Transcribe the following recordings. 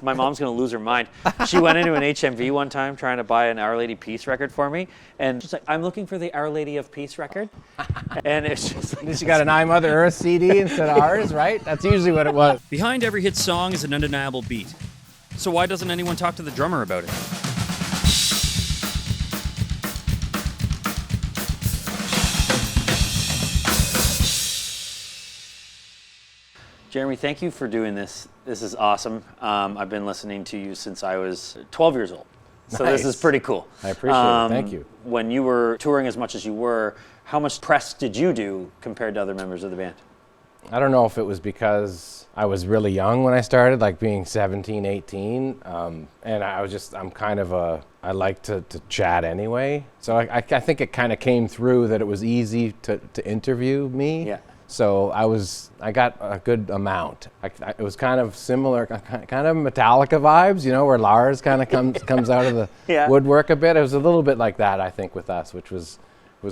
My mom's going to lose her mind. She went into an HMV one time trying to buy an Our Lady Peace record for me. And she's like, I'm looking for the Our Lady of Peace record. And it's just like... She got an I Mother Earth CD instead of ours, right? That's usually what it was. Behind every hit song is an undeniable beat. So why doesn't anyone talk to the drummer about it? Jeremy, thank you for doing this. This is awesome. I've been listening to you since I was 12 years old. So Nice. This is pretty cool. I appreciate it. Thank you. When you were touring as much as you were, how much press did you do compared to other members of the band? I don't know if it was because I was really young when I started, like being 17, 18. And I'm kind of I like to chat anyway. So I think it kind of came through that it was easy to interview me. Yeah. So I got a good amount. It was kind of similar, kind of Metallica vibes, where Lars kind of comes out of the woodwork a bit. It was a little bit like that, I think, with us, which was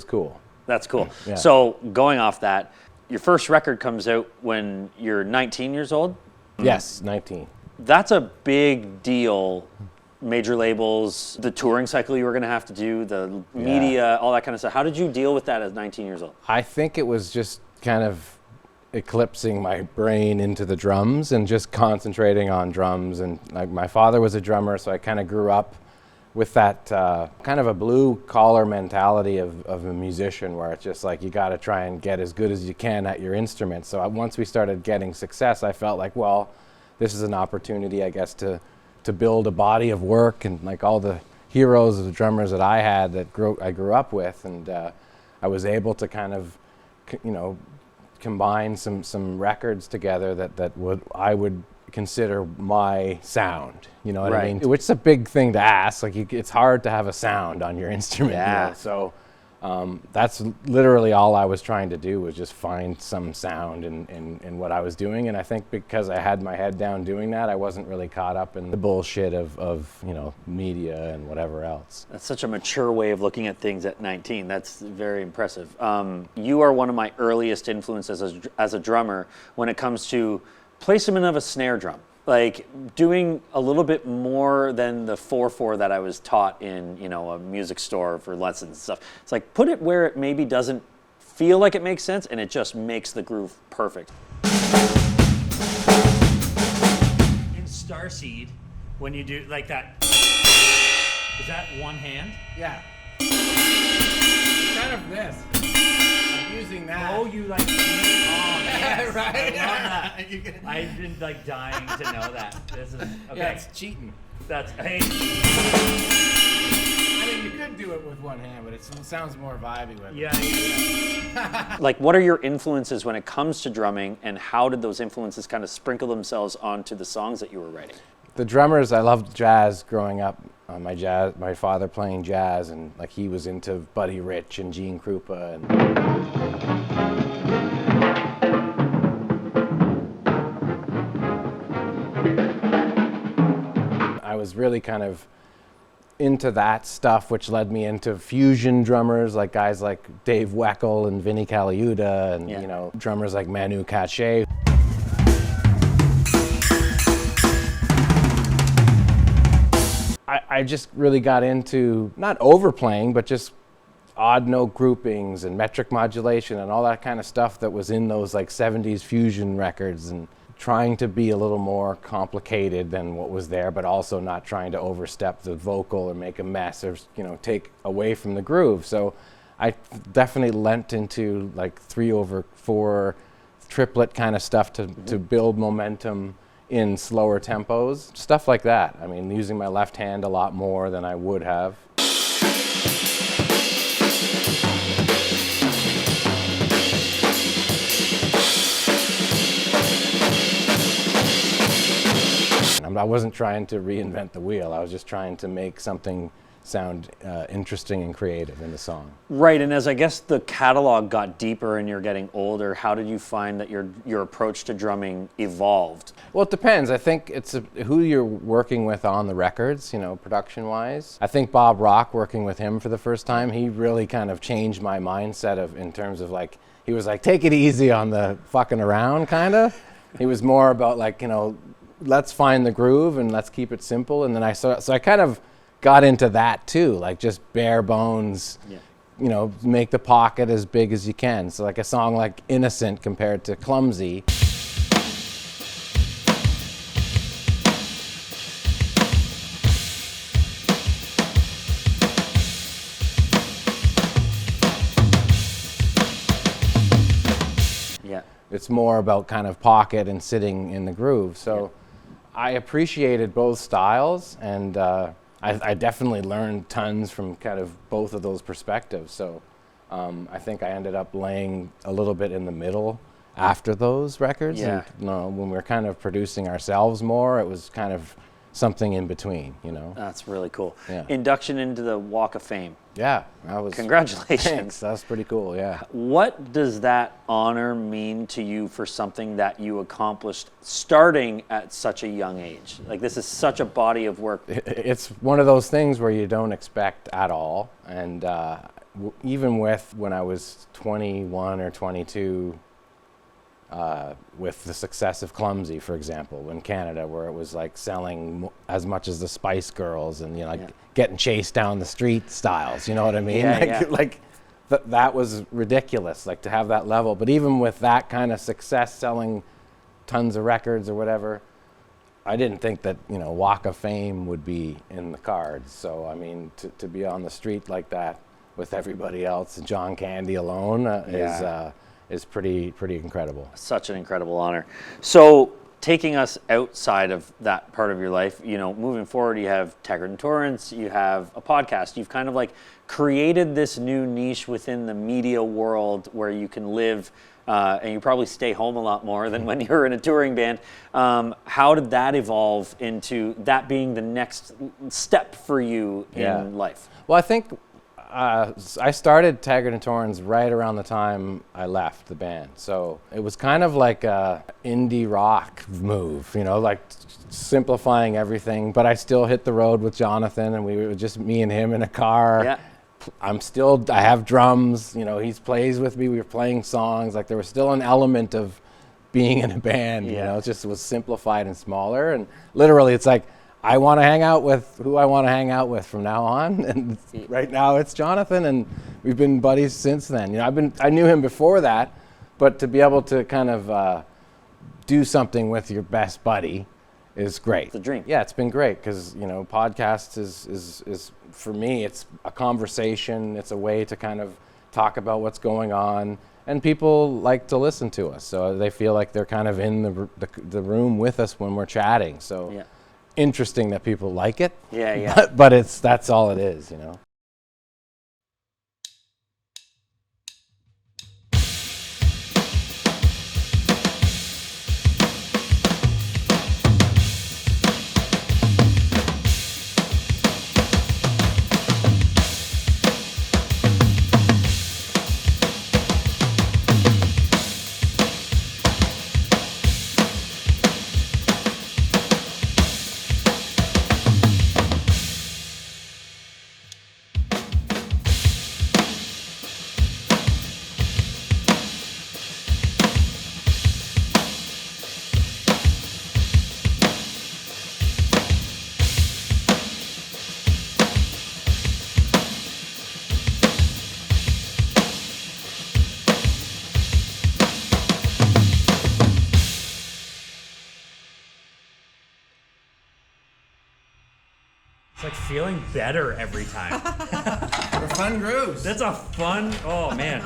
cool. That's cool. Yeah. So going off that, your first record comes out when you're 19 years old? Yes, 19. That's a big deal. Major labels, the touring cycle you were going to have to do, the media, all that kind of stuff. How did you deal with that as 19 years old? I think it was just kind of eclipsing my brain into the drums and just concentrating on drums. And like my father was a drummer, so I kind of grew up with that kind of a blue collar mentality of a musician, where it's just like you got to try and get as good as you can at your instrument. So once we started getting success, I felt like, well, this is an opportunity, I guess, to build a body of work, and like all the heroes of the drummers that I had that I grew up with, and I was able to kind of, combine some records together that I would consider my sound. You know what I mean? Which is a big thing to ask. Like it's hard to have a sound on your instrument. Yeah. So that's literally all I was trying to do, was just find some sound in what I was doing. And I think because I had my head down doing that, I wasn't really caught up in the bullshit of media and whatever else. That's such a mature way of looking at things at 19. That's very impressive. You are one of my earliest influences as a drummer when it comes to placement of a snare drum. Like doing a little bit more than the 4/4 that I was taught in, a music store for lessons and stuff. It's like put it where it maybe doesn't feel like it makes sense, and it just makes the groove perfect. In Starseed, when you do like that, is that one hand? Yeah. Kind of this. I'm using that. Oh, you like? Oh, yes. Right. I love that. I've been like dying to know that. This is okay. Yeah, it's cheating. That's hey. I mean, you could do it with one hand, but it sounds more vibey with it. Yeah. Like, what are your influences when it comes to drumming, and how did those influences kind of sprinkle themselves onto the songs that you were writing? The drummers, I loved jazz growing up. My father playing jazz, and like he was into Buddy Rich and Gene Krupa and. I was really kind of into that stuff, which led me into fusion drummers, like guys like Dave Weckl and Vinnie Colaiuta, and drummers like Manu Katché. I just really got into not overplaying, but just odd note groupings and metric modulation and all that kind of stuff that was in those like 70s fusion records, and trying to be a little more complicated than what was there, but also not trying to overstep the vocal or make a mess or take away from the groove. So I definitely lent into like 3/4 triplet kind of stuff to build momentum in slower tempos, stuff like that. I mean, using my left hand a lot more than I would have. I wasn't trying to reinvent the wheel. I was just trying to make something sound interesting and creative in the song. Right, and as I guess the catalog got deeper and you're getting older, how did you find that your approach to drumming evolved? Well, it depends. I think it's who you're working with on the records, production-wise. I think Bob Rock, working with him for the first time, he really kind of changed my mindset in terms of like, he was like, take it easy on the fucking around, kind of. He was more about like, let's find the groove and let's keep it simple. And then so I kind of got into that too, like just bare bones, you know, make the pocket as big as you can. So like a song like Innocent compared to Clumsy. It's more about kind of pocket and sitting in the groove. So I appreciated both styles, and I definitely learned tons from kind of both of those perspectives. So I think I ended up laying a little bit in the middle after those records. Yeah. And, you know, when we were kind of producing ourselves more, it was kind of something in between, you know. That's really cool. Yeah. Induction into the Walk of Fame. Yeah, that was. Congratulations. Thanks. That was pretty cool. Yeah. What does that honor mean to you for something that you accomplished starting at such a young age? Like, this is such a body of work. It's one of those things where you don't expect at all. And even with when I was 21 or 22, with the success of Clumsy, for example, in Canada, where it was like selling as much as the Spice Girls and, you know, like getting chased down the street styles, you know what I mean? That was ridiculous, like to have that level. But even with that kind of success, selling tons of records or whatever, I didn't think that, you know, Walk of Fame would be in the cards. So, I mean, to be on the street like that with everybody else, John Candy alone is pretty incredible. Such an incredible honor. So, taking us outside of that part of your life, you know, moving forward, you have Taggart Torrens, you have a podcast. You've kind of like created this new niche within the media world where you can live, and you probably stay home a lot more than when you were in a touring band. How did that evolve into that being the next step for you in life? Well, I think I started Taggart Torrens right around the time I left the band. So it was kind of like a indie rock move, you know, like simplifying everything, but I still hit the road with Jonathan, and we were just me and him in a car. Yeah. I have drums, you know, he plays with me, we were playing songs, like there was still an element of being in a band, you know, it just was simplified and smaller, and literally it's like, I want to hang out with who I want to hang out with from now on, and right now it's Jonathan, and we've been buddies since then. You know, I knew him before that, but to be able to kind of do something with your best buddy is great. It's a dream. Yeah, it's been great because, you know, podcast is for me, it's a conversation. It's a way to kind of talk about what's going on, and people like to listen to us, so they feel like they're kind of in the room with us when we're chatting. So. Yeah. Interesting that people like it. Yeah. But that's all it is, you know. It's like feeling better every time. They're fun grooves. That's a fun, oh man.